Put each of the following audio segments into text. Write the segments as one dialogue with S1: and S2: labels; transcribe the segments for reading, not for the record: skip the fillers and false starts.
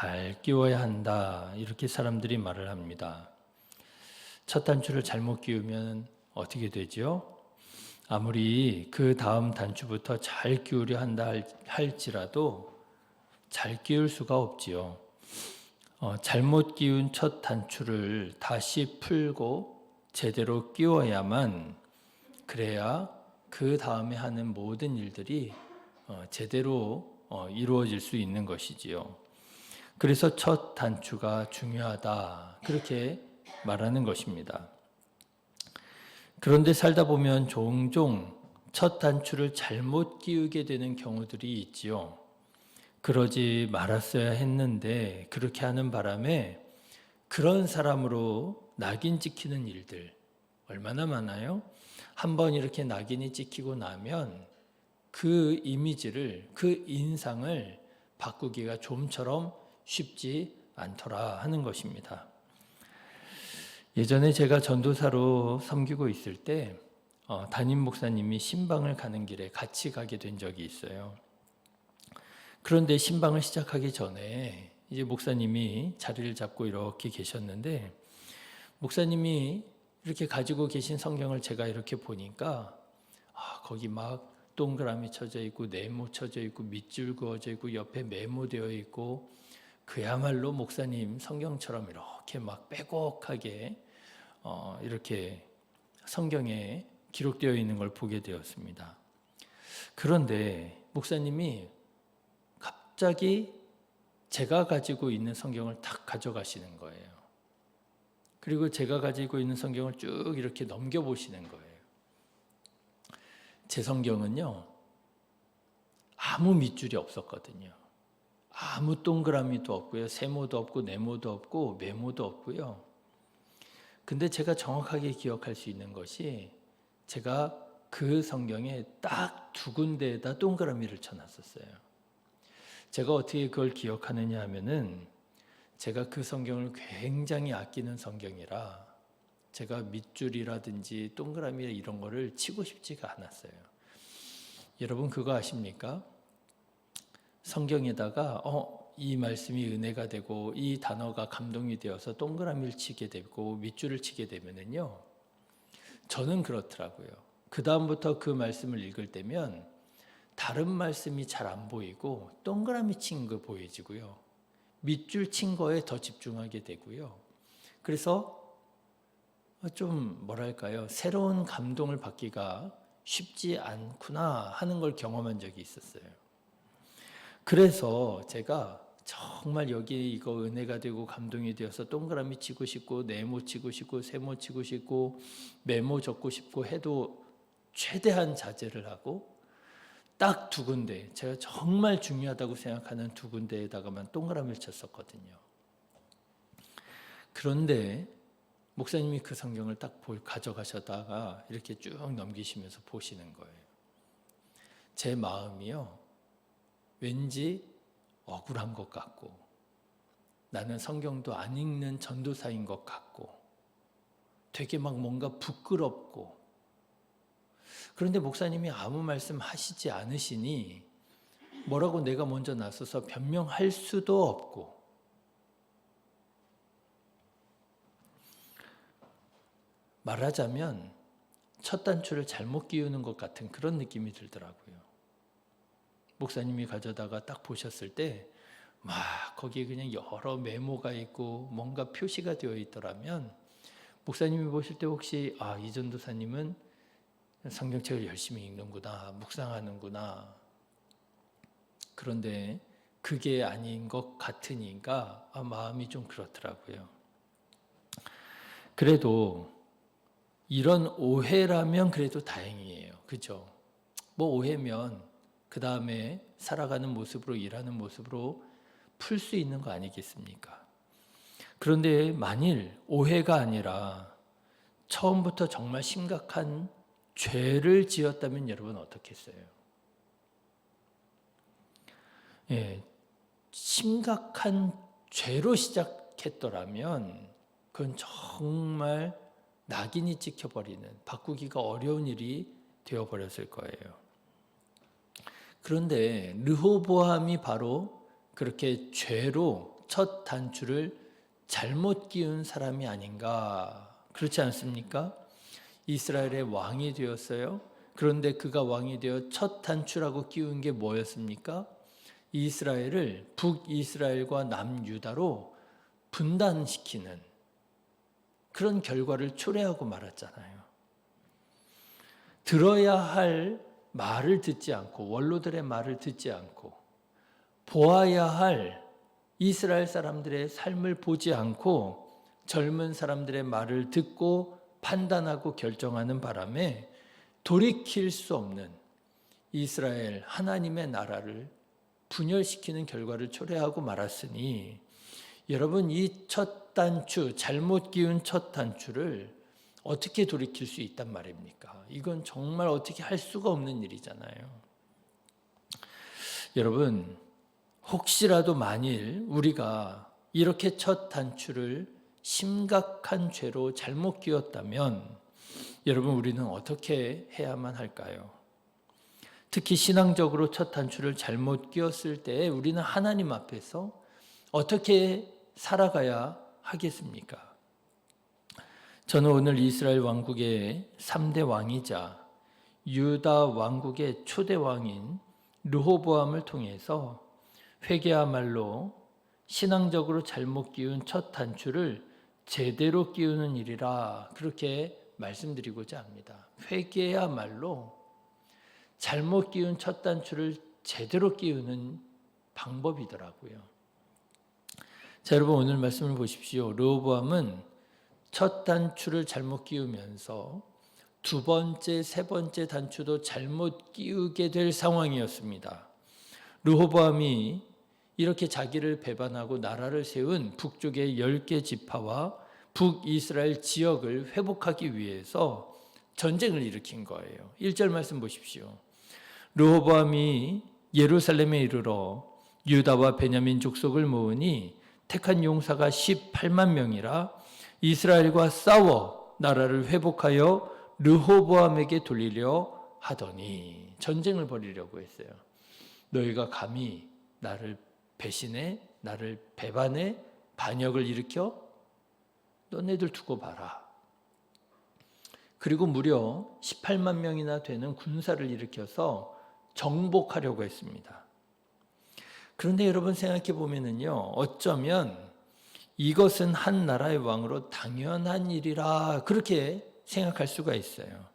S1: 잘 끼워야 한다. 이렇게 사람들이 말을 합니다. 첫 단추를 잘못 끼우면 어떻게 되죠? 아무리 그 다음 단추부터 잘 끼우려 한다 할지라도 잘 끼울 수가 없지요. 잘못 끼운 첫 단추를 다시 풀고 제대로 끼워야만, 그래야 그 다음에 하는 모든 일들이 제대로 이루어질 수 있는 것이지요. 그래서 첫 단추가 중요하다, 그렇게 말하는 것입니다. 그런데 살다 보면 종종 첫 단추를 잘못 끼우게 되는 경우들이 있지요. 그러지 말았어야 했는데 그렇게 하는 바람에 그런 사람으로 낙인 찍히는 일들 얼마나 많아요? 한번 이렇게 낙인이 찍히고 나면 그 이미지를, 그 인상을 바꾸기가 좀처럼 쉽지 않더라 하는 것입니다. 예전에 제가 전도사로 섬기고 있을 때 담임 목사님이 신방을 가는 길에 같이 가게 된 적이 있어요. 그런데 신방을 시작하기 전에 이제 목사님이 자리를 잡고 이렇게 계셨는데, 목사님이 이렇게 가지고 계신 성경을 제가 이렇게 보니까 거기 막 동그라미 쳐져 있고 네모 쳐져 있고 밑줄 그어져 있고 옆에 메모되어 있고, 그야말로 목사님 성경처럼 이렇게 막 빼곡하게 이렇게 성경에 기록되어 있는 걸 보게 되었습니다. 그런데 목사님이 갑자기 제가 가지고 있는 성경을 탁 가져가시는 거예요. 그리고 제가 가지고 있는 성경을 쭉 이렇게 넘겨보시는 거예요. 제 성경은요, 아무 밑줄이 없었거든요. 아무 동그라미도 없고요, 세모도 없고 네모도 없고 메모도 없고요. 근데 제가 정확하게 기억할 수 있는 것이, 제가 그 성경에 딱 두 군데에다 동그라미를 쳐놨었어요. 제가 어떻게 그걸 기억하느냐 하면은, 제가 그 성경을 굉장히 아끼는 성경이라 제가 밑줄이라든지 동그라미 이런 거를 치고 싶지가 않았어요. 여러분 그거 아십니까? 성경에다가 이 말씀이 은혜가 되고 이 단어가 감동이 되어서 동그라미를 치게 되고 밑줄을 치게 되면은요, 저는 그렇더라고요. 그 다음부터 그 말씀을 읽을 때면 다른 말씀이 잘 안 보이고 동그라미 친 거 보여지고요, 밑줄 친 거에 더 집중하게 되고요. 그래서 좀 뭐랄까요, 새로운 감동을 받기가 쉽지 않구나 하는 걸 경험한 적이 있었어요. 그래서 제가 정말 여기 이거 은혜가 되고 감동이 되어서 동그라미 치고 싶고 네모 치고 싶고 세모 치고 싶고 메모 적고 싶고 해도 최대한 자제를 하고 딱 두 군데, 제가 정말 중요하다고 생각하는 두 군데에다가만 동그라미를 쳤었거든요. 그런데 목사님이 그 성경을 딱 가져가셨다가 이렇게 쭉 넘기시면서 보시는 거예요. 제 마음이요, 왠지 억울한 것 같고, 나는 성경도 안 읽는 전도사인 것 같고, 되게 막 뭔가 부끄럽고, 그런데 목사님이 아무 말씀 하시지 않으시니 뭐라고 내가 먼저 나서서 변명할 수도 없고, 말하자면 첫 단추를 잘못 끼우는 것 같은 그런 느낌이 들더라고요. 목사님이 가져다가 딱 보셨을 때 막 거기에 그냥 여러 메모가 있고 뭔가 표시가 되어 있더라면, 목사님이 보실 때 혹시 이 전도사님은 성경책을 열심히 읽는구나, 묵상하는구나. 그런데 그게 아닌 것 같으니까 마음이 좀 그렇더라고요. 그래도 이런 오해라면 그래도 다행이에요. 그죠? 뭐 오해면 그 다음에 살아가는 모습으로, 일하는 모습으로 풀 수 있는 거 아니겠습니까? 그런데 만일 오해가 아니라 처음부터 정말 심각한 죄를 지었다면 여러분 어떻겠어요? 심각한 죄로 시작했더라면 그건 정말 낙인이 찍혀버리는, 바꾸기가 어려운 일이 되어버렸을 거예요. 그런데 르호보암이 바로 그렇게 죄로 첫 단추를 잘못 끼운 사람이 아닌가, 그렇지 않습니까? 이스라엘의 왕이 되었어요. 그런데 그가 왕이 되어 첫 단추라고 끼운 게 뭐였습니까? 이스라엘을 북이스라엘과 남유다로 분단시키는 그런 결과를 초래하고 말았잖아요. 들어야 할 말을 듣지 않고, 원로들의 말을 듣지 않고, 보아야 할 이스라엘 사람들의 삶을 보지 않고 젊은 사람들의 말을 듣고 판단하고 결정하는 바람에 돌이킬 수 없는 이스라엘 하나님의 나라를 분열시키는 결과를 초래하고 말았으니, 여러분, 이 첫 단추, 잘못 끼운 첫 단추를 어떻게 돌이킬 수 있단 말입니까? 이건 정말 어떻게 할 수가 없는 일이잖아요. 여러분, 혹시라도 만일 우리가 이렇게 첫 단추를 심각한 죄로 잘못 끼웠다면, 여러분, 우리는 어떻게 해야만 할까요? 특히 신앙적으로 첫 단추를 잘못 끼웠을 때 우리는 하나님 앞에서 어떻게 살아가야 하겠습니까? 저는 오늘 이스라엘 왕국의 3대 왕이자 유다 왕국의 초대 왕인 르호보암을 통해서 회개야말로 신앙적으로 잘못 끼운 첫 단추를 제대로 끼우는 일이라 그렇게 말씀드리고자 합니다. 회개야말로 잘못 끼운 첫 단추를 제대로 끼우는 방법이더라고요. 자, 여러분, 오늘 말씀을 보십시오. 르호보암은 첫 단추를 잘못 끼우면서 두 번째, 세 번째 단추도 잘못 끼우게 될 상황이었습니다. 르호보암이 이렇게 자기를 배반하고 나라를 세운 북쪽의 10개 지파와 북이스라엘 지역을 회복하기 위해서 전쟁을 일으킨 거예요. 1절 말씀 보십시오. 르호보암이 예루살렘에 이르러 유다와 베냐민 족속을 모으니 택한 용사가 18만 명이라 이스라엘과 싸워 나라를 회복하여 르호보암에게 돌리려 하더니, 전쟁을 벌이려고 했어요. 너희가 감히 나를 배신해, 나를 배반해, 반역을 일으켜? 너네들 두고 봐라. 그리고 무려 18만 명이나 되는 군사를 일으켜서 정복하려고 했습니다. 그런데 여러분, 생각해 보면은요, 어쩌면 이것은 한 나라의 왕으로 당연한 일이라 그렇게 생각할 수가 있어요.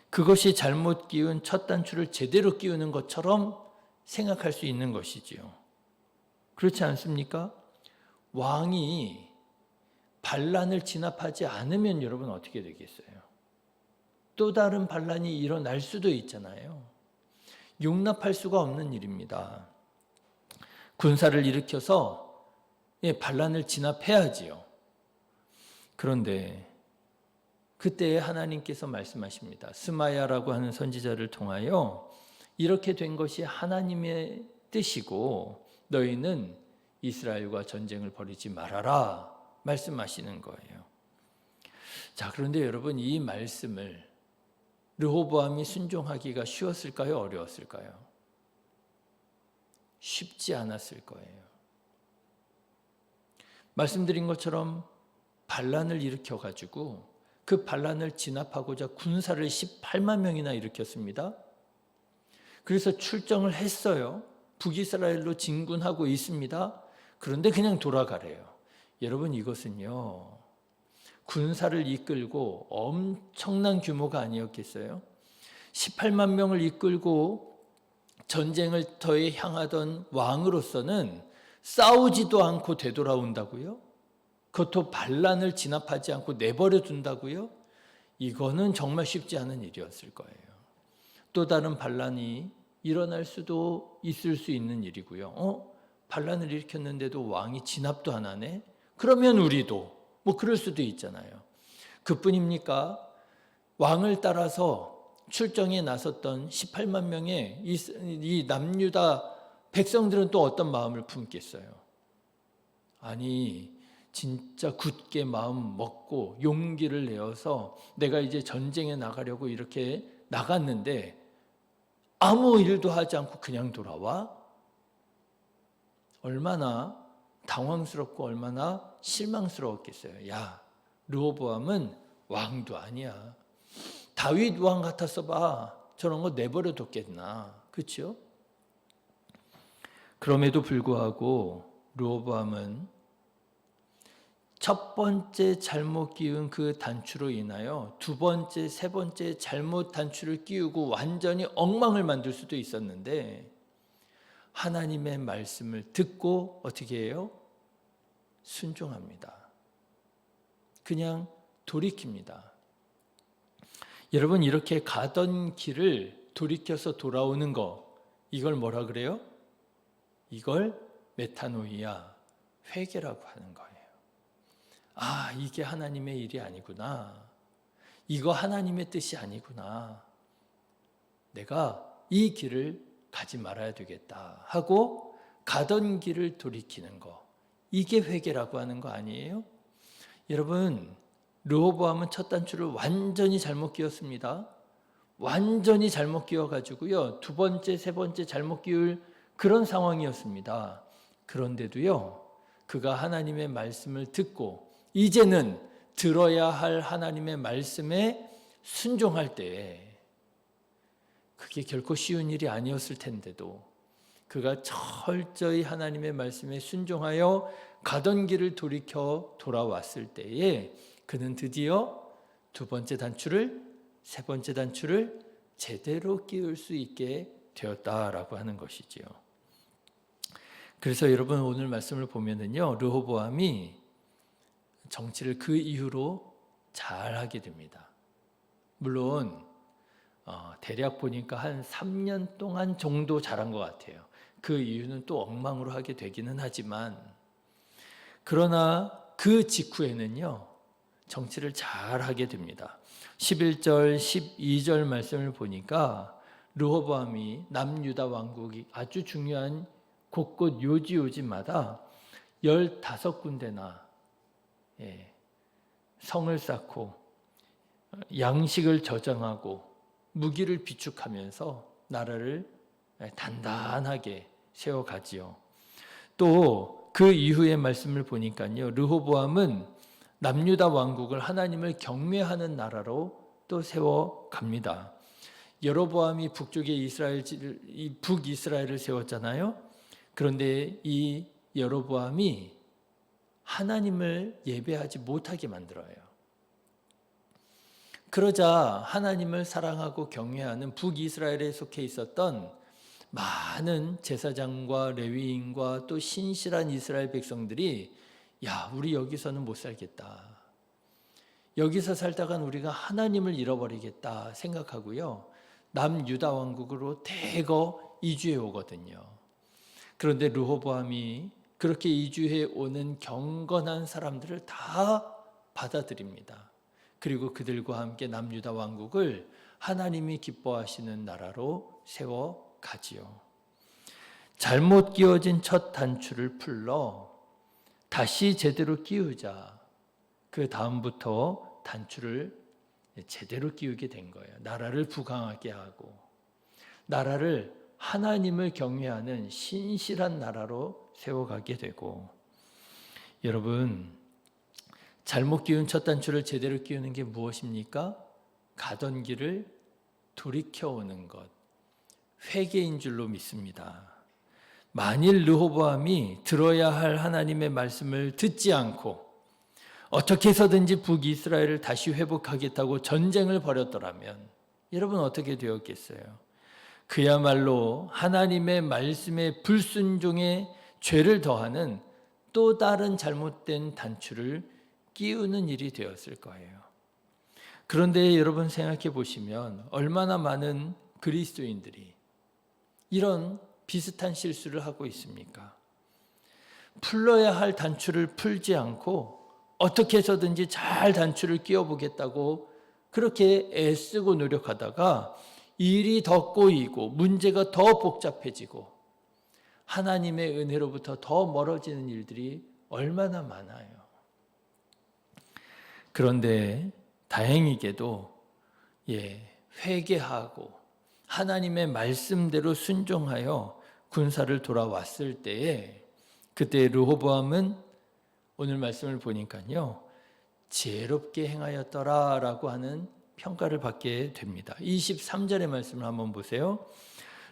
S1: 그것이 잘못 끼운 첫 단추를 제대로 끼우는 것처럼 생각할 수 있는 것이지요. 그렇지 않습니까? 왕이 반란을 진압하지 않으면 여러분 어떻게 되겠어요? 또 다른 반란이 일어날 수도 있잖아요. 용납할 수가 없는 일입니다. 군사를 일으켜서 반란을 진압해야지요. 그런데 그때 하나님께서 말씀하십니다. 스마야라고 하는 선지자를 통하여 이렇게 된 것이 하나님의 뜻이고 너희는 이스라엘과 전쟁을 벌이지 말아라 말씀하시는 거예요. 자, 그런데 여러분, 이 말씀을 르호보암이 순종하기가 쉬웠을까요? 어려웠을까요? 쉽지 않았을 거예요. 말씀드린 것처럼 반란을 일으켜가지고 그 반란을 진압하고자 군사를 18만 명이나 일으켰습니다. 그래서 출정을 했어요. 북이스라엘로 진군하고 있습니다. 그런데 그냥 돌아가래요. 여러분, 이것은요, 군사를 이끌고 엄청난 규모가 아니었겠어요? 18만 명을 이끌고 전쟁을 터에 향하던 왕으로서는 싸우지도 않고 되돌아온다고요? 그것도 반란을 진압하지 않고 내버려 둔다고요? 이거는 정말 쉽지 않은 일이었을 거예요. 또 다른 반란이 일어날 수도 있을 수 있는 일이고요. 반란을 일으켰는데도 왕이 진압도 안 하네? 그러면 우리도 뭐 그럴 수도 있잖아요. 그뿐입니까? 왕을 따라서 출정에 나섰던 18만 명의 이 남유다 백성들은 또 어떤 마음을 품겠어요? 아니, 진짜 굳게 마음 먹고 용기를 내어서 내가 이제 전쟁에 나가려고 이렇게 나갔는데 아무 일도 하지 않고 그냥 돌아와? 얼마나 당황스럽고 얼마나 실망스러웠겠어요. 야, 르호보암은 왕도 아니야. 다윗 왕 같았어 봐. 저런 거 내버려 뒀겠나. 그렇죠? 그럼에도 불구하고 르호보암은 첫 번째 잘못 끼운 그 단추로 인하여 두 번째, 세 번째 잘못 단추를 끼우고 완전히 엉망을 만들 수도 있었는데 하나님의 말씀을 듣고 어떻게 해요? 순종합니다. 그냥 돌이킵니다. 여러분, 이렇게 가던 길을 돌이켜서 돌아오는 거, 이걸 뭐라 그래요? 이걸 메타노이아, 회개라고 하는 거예요. 아, 이게 하나님의 일이 아니구나. 이거 하나님의 뜻이 아니구나. 내가 이 길을 가지 말아야 되겠다 하고 가던 길을 돌이키는 거. 이게 회개라고 하는 거 아니에요? 여러분, 르호보암은 첫 단추를 완전히 잘못 끼웠습니다. 완전히 잘못 끼워가지고요. 두 번째, 세 번째 잘못 끼울 그런 상황이었습니다. 그런데도요, 그가 하나님의 말씀을 듣고 이제는 들어야 할 하나님의 말씀에 순종할 때에 그게 결코 쉬운 일이 아니었을 텐데도 그가 철저히 하나님의 말씀에 순종하여 가던 길을 돌이켜 돌아왔을 때에 그는 드디어 두 번째 단추를, 세 번째 단추를 제대로 끼울 수 있게 되었다라고 하는 것이지요. 그래서 여러분, 오늘 말씀을 보면은요, 르호보암이 정치를 그 이후로 잘 하게 됩니다. 물론 대략 보니까 한 3년 동안 정도 잘한 것 같아요. 그 이유는 또 엉망으로 하게 되기는 하지만, 그러나 그 직후에는요, 정치를 잘 하게 됩니다. 11절, 12절 말씀을 보니까 르호보암이 남유다 왕국이 아주 중요한 곳곳 요지마다 15군데나 성을 쌓고 양식을 저장하고 무기를 비축하면서 나라를 단단하게 세워가지요. 또 그 이후의 말씀을 보니까요, 르호보암은 남유다 왕국을 하나님을 경외하는 나라로 또 세워갑니다. 여로보암이 북쪽에 북이스라엘을 세웠잖아요. 그런데 이 여로보암이 하나님을 예배하지 못하게 만들어요. 그러자 하나님을 사랑하고 경외하는 북이스라엘에 속해 있었던 많은 제사장과 레위인과 또 신실한 이스라엘 백성들이 야, 우리 여기서는 못 살겠다. 여기서 살다간 우리가 하나님을 잃어버리겠다 생각하고요. 남유다 왕국으로 대거 이주해 오거든요. 그런데 르호보암이 그렇게 이주해 오는 경건한 사람들을 다 받아들입니다. 그리고 그들과 함께 남유다 왕국을 하나님이 기뻐하시는 나라로 세워가지요. 잘못 끼워진 첫 단추를 풀러 다시 제대로 끼우자. 그 다음부터 단추를 제대로 끼우게 된 거예요. 나라를 부강하게 하고 나라를 하나님을 경외하는 신실한 나라로 세워가게 되고, 여러분, 잘못 끼운 첫 단추를 제대로 끼우는 게 무엇입니까? 가던 길을 돌이켜오는 것, 회개인 줄로 믿습니다. 만일 르호보암이 들어야 할 하나님의 말씀을 듣지 않고 어떻게 해서든지 북이스라엘을 다시 회복하겠다고 전쟁을 벌였더라면 여러분 어떻게 되었겠어요? 그야말로 하나님의 말씀에 불순종의 죄를 더하는 또 다른 잘못된 단추를 끼우는 일이 되었을 거예요. 그런데 여러분 생각해 보시면 얼마나 많은 그리스도인들이 이런 비슷한 실수를 하고 있습니까? 풀러야 할 단추를 풀지 않고 어떻게 해서든지 잘 단추를 끼워보겠다고 그렇게 애쓰고 노력하다가 일이 더 꼬이고 문제가 더 복잡해지고 하나님의 은혜로부터 더 멀어지는 일들이 얼마나 많아요. 그런데 다행히게도 회개하고 하나님의 말씀대로 순종하여 군사를 돌아왔을 때에 그때 르호보암은 오늘 말씀을 보니까요, 지혜롭게 행하였더라라고 하는 평가를 받게 됩니다. 23절의 말씀을 한번 보세요.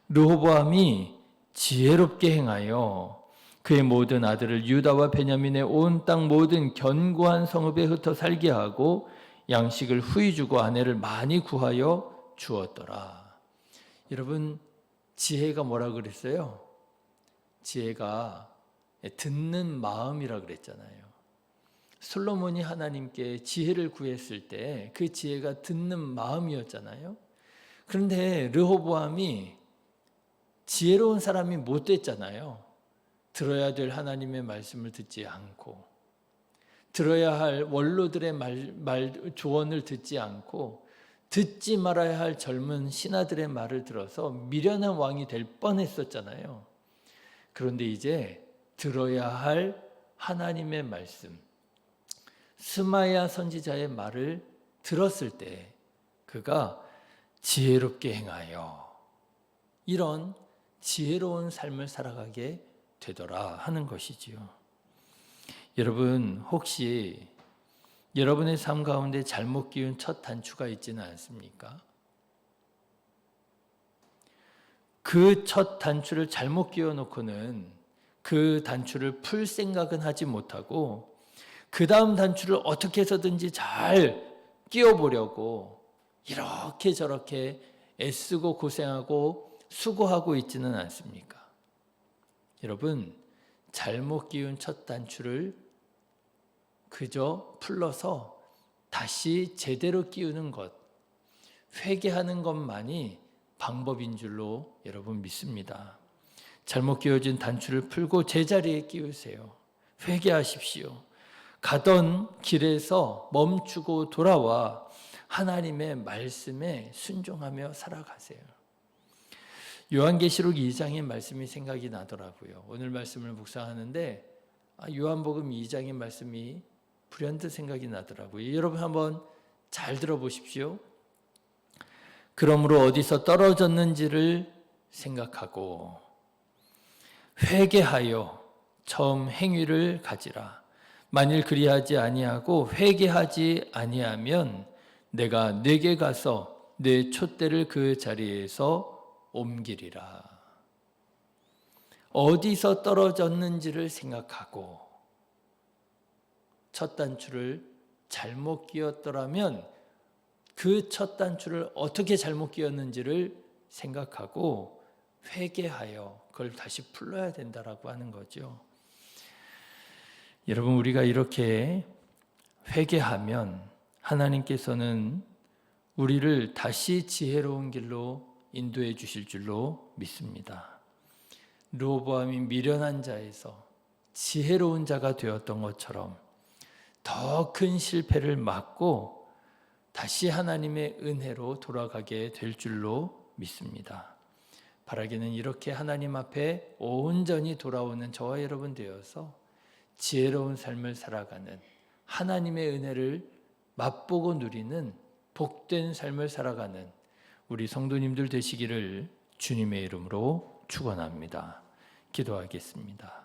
S1: 르호보암이 지혜롭게 행하여 그의 모든 아들을 유다와 베냐민의 온 땅 모든 견고한 성읍에 흩어 살게 하고 양식을 후히 주고 아내를 많이 구하여 주었더라. 여러분, 지혜가 뭐라 그랬어요? 지혜가 듣는 마음이라 그랬잖아요. 솔로몬이 하나님께 지혜를 구했을 때 그 지혜가 듣는 마음이었잖아요. 그런데 르호보암이 지혜로운 사람이 못 됐잖아요. 들어야 될 하나님의 말씀을 듣지 않고, 들어야 할 원로들의 조언을 듣지 않고, 듣지 말아야 할 젊은 신하들의 말을 들어서 미련한 왕이 될 뻔했었잖아요. 그런데 이제 들어야 할 하나님의 말씀, 스마야 선지자의 말을 들었을 때 그가 지혜롭게 행하여 이런 지혜로운 삶을 살아가게 되더라 하는 것이지요. 여러분, 혹시 여러분의 삶 가운데 잘못 끼운 첫 단추가 있지는 않습니까? 그 첫 단추를 잘못 끼워 놓고는 그 단추를 풀 생각은 하지 못하고 그 다음 단추를 어떻게 해서든지 잘 끼워보려고 이렇게 저렇게 애쓰고 고생하고 수고하고 있지는 않습니까? 여러분, 잘못 끼운 첫 단추를 그저 풀러서 다시 제대로 끼우는 것, 회개하는 것만이 방법인 줄로 여러분 믿습니다. 잘못 끼워진 단추를 풀고 제자리에 끼우세요. 회개하십시오. 가던 길에서 멈추고 돌아와 하나님의 말씀에 순종하며 살아가세요. 요한계시록 2장의 말씀이 생각이 나더라고요. 오늘 말씀을 묵상하는데 요한복음 2장의 말씀이 불현듯 생각이 나더라고요. 여러분 한번 잘 들어보십시오. 그러므로 어디서 떨어졌는지를 생각하고 회개하여 처음 행위를 가지라. 만일 그리하지 아니하고 회개하지 아니하면 내가 네게 가서 내 촛대를 그 자리에서 옮기리라. 어디서 떨어졌는지를 생각하고 첫 단추를 잘못 끼웠더라면 그 첫 단추를 어떻게 잘못 끼웠는지를 생각하고 회개하여 그걸 다시 풀어야 된다라고 하는 거죠. 여러분, 우리가 이렇게 회개하면 하나님께서는 우리를 다시 지혜로운 길로 인도해 주실 줄로 믿습니다. 르호보암이 미련한 자에서 지혜로운 자가 되었던 것처럼 더 큰 실패를 막고 다시 하나님의 은혜로 돌아가게 될 줄로 믿습니다. 바라기는 이렇게 하나님 앞에 온전히 돌아오는 저와 여러분 되어서 지혜로운 삶을 살아가는 하나님의 은혜를 맛보고 누리는 복된 삶을 살아가는 우리 성도님들 되시기를 주님의 이름으로 축원합니다. 기도하겠습니다.